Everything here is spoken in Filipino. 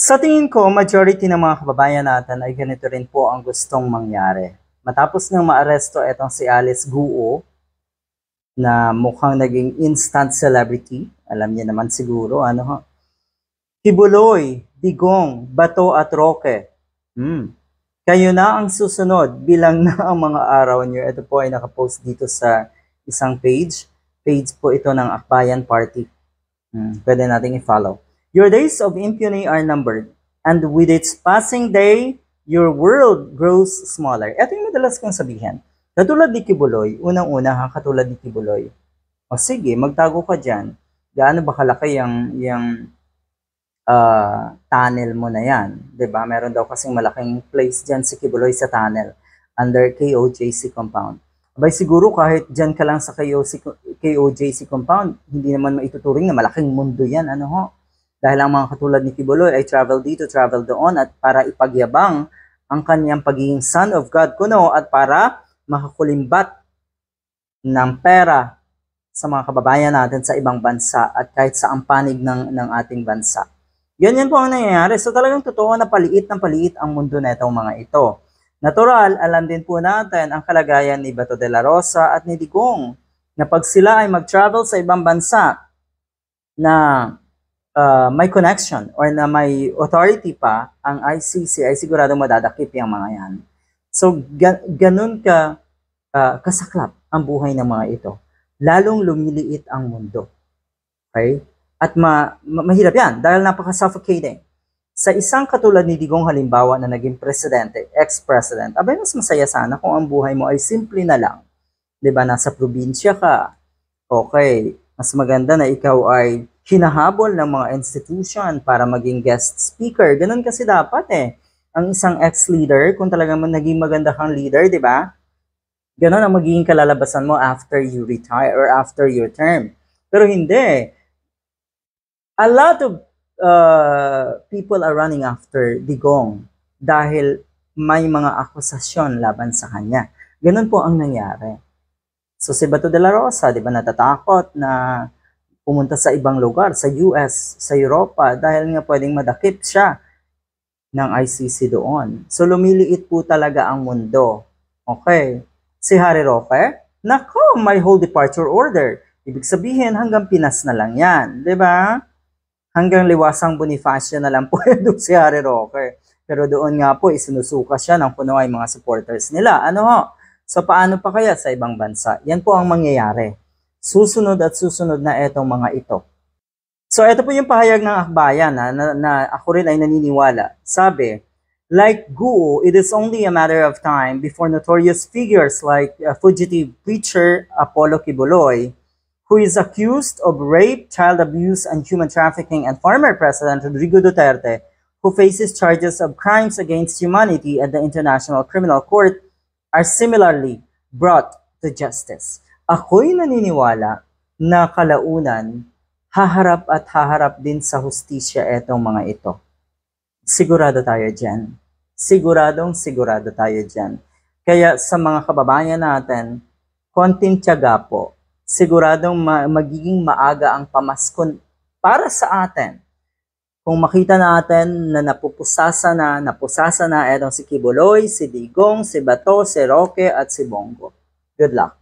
Sa tingin ko, majority ng mga kababayan natin ay ganito rin po ang gustong mangyari. Matapos nang maaresto itong si Alice Guo, na mukhang naging instant celebrity, alam niya naman siguro, Kibuloy, Digong, Bato at Roque. Kayo na ang susunod, bilang na ang mga araw niyo. Ito po ay nakapost dito sa isang page. Page po ito ng Akbayan Party. Pwede nating i-follow. Your days of impunity are numbered, and with its passing day, your world grows smaller. Ito yung madalas kong sabihin. Katulad ni Kibuloy, unang-una katulad ni Kibuloy. O sige, magtago ka dyan. Gaano ba kalaki yung tunnel mo na yan? Diba? Meron daw kasing malaking place dyan si Kibuloy sa tunnel under KOJC compound. Abay siguro kahit dyan ka lang sa KOJC compound, hindi naman maituturing na malaking mundo yan. Dahil ang mga katulad ni Kibuloy ay travel dito, travel doon, at para ipagyabang ang kanyang pagiging son of God kuno at para makakulimbat ng pera sa mga kababayan natin sa ibang bansa at kahit sa panig ng ating bansa. Ganyan po ang nangyayari. So talagang totoo na paliit ng paliit ang mundo na itong mga ito. Natural, alam din po natin ang kalagayan ni Bato de la Rosa at ni Digong na pag sila ay mag-travel sa ibang bansa na may connection or na may authority pa ang ICC ay siguradong madadakip yung mga yan. So ganun kasaklap ang buhay ng mga ito. Lalong lumiliit ang mundo. Okay? At mahirap yan dahil napaka-suffocating. Sa isang katulad ni Digong halimbawa na naging presidente, ex-president, abay mas masaya sana kung ang buhay mo ay simple na lang. Diba, nasa probinsya ka. Okay, mas maganda na ikaw ay hinahabol ng mga institution para maging guest speaker. Ganun kasi dapat Ang isang ex-leader, kung talagang naging maganda kang leader, di ba? Ganun ang magiging kalalabasan mo after you retire or after your term. Pero hindi. A lot of people are running after Digong dahil may mga akusasyon laban sa kanya. Ganun po ang nangyari. So si Bato de la Rosa, di ba, natatakot na pumunta sa ibang lugar, sa US, sa Europa, dahil nga pwedeng madakip siya ng ICC doon. So lumiliit po talaga ang mundo. Okay. Si Harry Roque, nako, may whole departure order. Ibig sabihin, hanggang Pinas na lang yan. Diba? Hanggang Liwasang Bonifacio na lang po doon si Harry Roque. Pero doon nga po, isinusuka siya ng puno ay mga supporters nila. So paano pa kaya sa ibang bansa? Yan po ang mangyayari. Susunod at susunod na etong mga ito. So ito po yung pahayag ng Akbayan na ako rin ay naniniwala. Sabi, like Guo, it is only a matter of time before notorious figures like fugitive preacher Apollo Kibuloy, who is accused of rape, child abuse, and human trafficking, and former President Rodrigo Duterte, who faces charges of crimes against humanity at the International Criminal Court, are similarly brought to justice. Ako'y naniniwala na kalaunan, haharap din sa hustisya etong mga ito. Sigurado tayo dyan. Sigurado tayo dyan. Kaya sa mga kababayan natin, konting tiyaga po. Siguradong magiging maaga ang pamaskon para sa atin. Kung makita natin na napusasa na etong si Kibuloy, si Digong, si Bato, si Roque at si Bongo. Good luck.